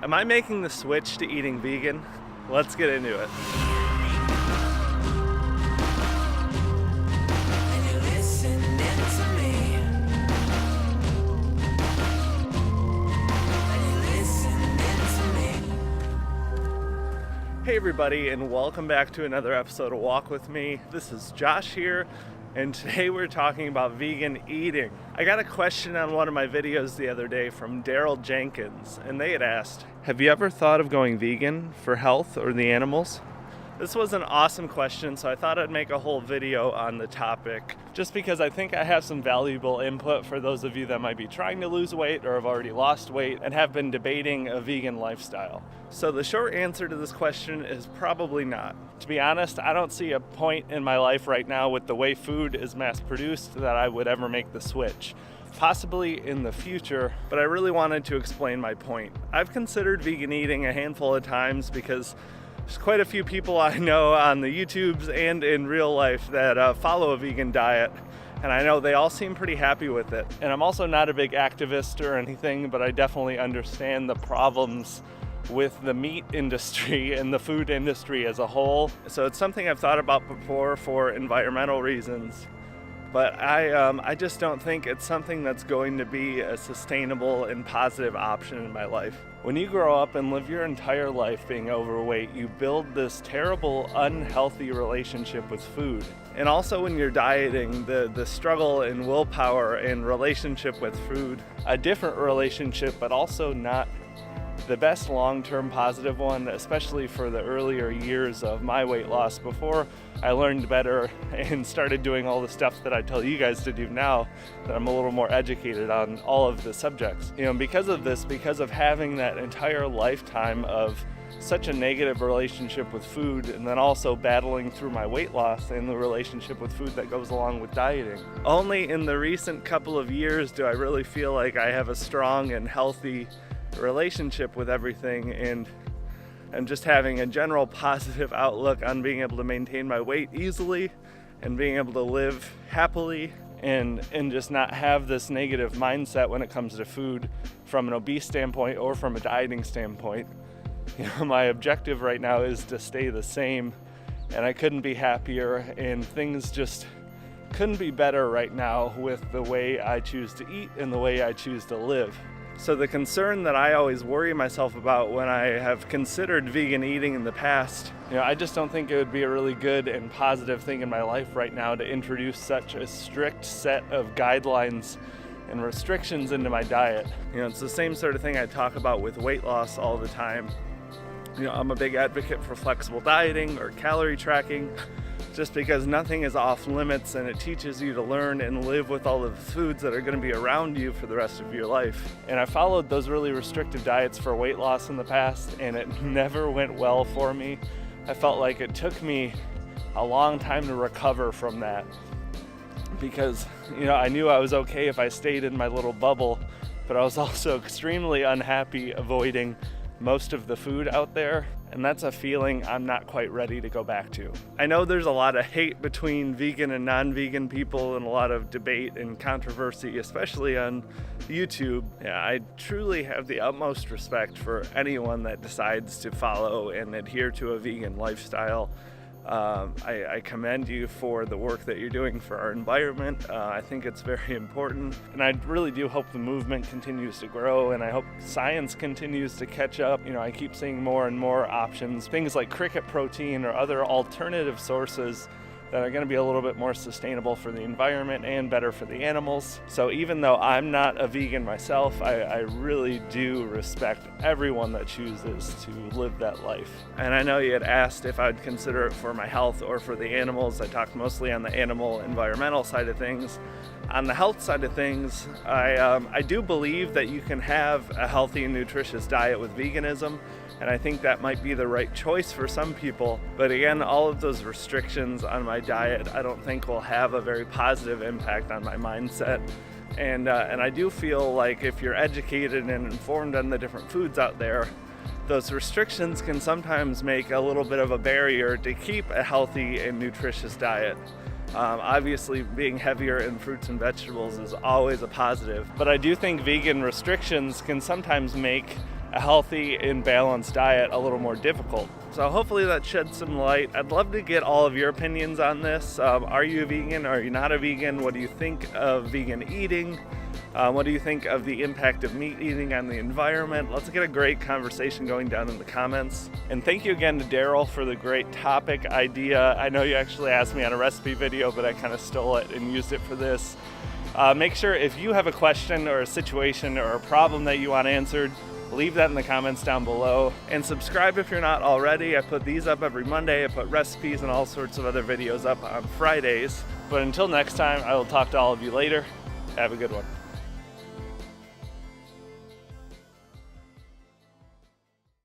Am I making the switch to eating vegan? Let's get into it. Hey everybody, and welcome back to another episode of Walk With Me. This is Josh here, and today we're talking about vegan eating. I got a question on one of my videos the other day from Daryl Jenkins, and they had asked, have you ever thought of going vegan for health or the animals? This was an awesome question, so I thought I'd make a whole video on the topic, just because I think I have some valuable input for those of you that might be trying to lose weight or have already lost weight and have been debating a vegan lifestyle. So the short answer to this question is probably not. To be honest, I don't see a point in my life right now with the way food is mass-produced that I would ever make the switch. Possibly in the future, but I really wanted to explain my point. I've considered vegan eating a handful of times because there's quite a few people I know on the YouTubes and in real life that follow a vegan diet, and I know they all seem pretty happy with it. And I'm also not a big activist or anything, but I definitely understand the problems with the meat industry and the food industry as a whole. So it's something I've thought about before for environmental reasons, but I just don't think it's something that's going to be a sustainable and positive option in my life. When you grow up and live your entire life being overweight, you build this terrible, unhealthy relationship with food. And also when you're dieting, the struggle and willpower and relationship with food, a different relationship, but also not the best long-term positive one, especially for the earlier years of my weight loss before I learned better and started doing all the stuff that I tell you guys to do now that I'm a little more educated on all of the subjects. You know, because of this, because of having that entire lifetime of such a negative relationship with food, and then also battling through my weight loss and the relationship with food that goes along with dieting. Only in the recent couple of years do I really feel like I have a strong and healthy relationship with everything, and I'm just having a general positive outlook on being able to maintain my weight easily and being able to live happily and just not have this negative mindset when it comes to food from an obese standpoint or from a dieting standpoint. You know, my objective right now is to stay the same, and I couldn't be happier, and things just couldn't be better right now with the way I choose to eat and the way I choose to live. So the concern that I always worry myself about when I have considered vegan eating in the past, you know, I just don't think it would be a really good and positive thing in my life right now to introduce such a strict set of guidelines and restrictions into my diet. You know, it's the same sort of thing I talk about with weight loss all the time. You know, I'm a big advocate for flexible dieting or calorie tracking, just because nothing is off limits, and it teaches you to learn and live with all of the foods that are going to be around you for the rest of your life. And I followed those really restrictive diets for weight loss in the past, and it never went well for me. I felt like it took me a long time to recover from that, because, you know, I knew I was okay if I stayed in my little bubble, but I was also extremely unhappy avoiding most of the food out there, and that's a feeling I'm not quite ready to go back to. I know there's a lot of hate between vegan and non-vegan people and a lot of debate and controversy, especially on YouTube. Yeah, I truly have the utmost respect for anyone that decides to follow and adhere to a vegan lifestyle. I commend you for the work that you're doing for our environment. I think it's very important, and I really do hope the movement continues to grow, and I hope science continues to catch up. You know, I keep seeing more and more options, things like cricket protein or other alternative sources that are going to be a little bit more sustainable for the environment and better for the animals. So even though I'm not a vegan myself, I really do respect everyone that chooses to live that life. And I know you had asked if I'd consider it for my health or for the animals. I talked mostly on the animal environmental side of things. On the health side of things, I do believe that you can have a healthy and nutritious diet with veganism, and I think that might be the right choice for some people. But again, all of those restrictions on my diet I don't think will have a very positive impact on my mindset. And I do feel like if you're educated and informed on the different foods out there, those restrictions can sometimes make a little bit of a barrier to keep a healthy and nutritious diet. Obviously, being heavier in fruits and vegetables is always a positive, but I do think vegan restrictions can sometimes make a healthy and balanced diet a little more difficult. So hopefully that sheds some light. I'd love to get all of your opinions on this. Are you a vegan? Are you not a vegan? What do you think of vegan eating? What do you think of the impact of meat eating on the environment? Let's get a great conversation going down in the comments. And thank you again to Daryl for the great topic idea. I know you actually asked me on a recipe video, but I kind of stole it and used it for this. Make sure if you have a question or a situation or a problem that you want answered, leave that in the comments down below. And subscribe if you're not already. I put these up every Monday. I put recipes and all sorts of other videos up on Fridays. But until next time, I will talk to all of you later. Have a good one.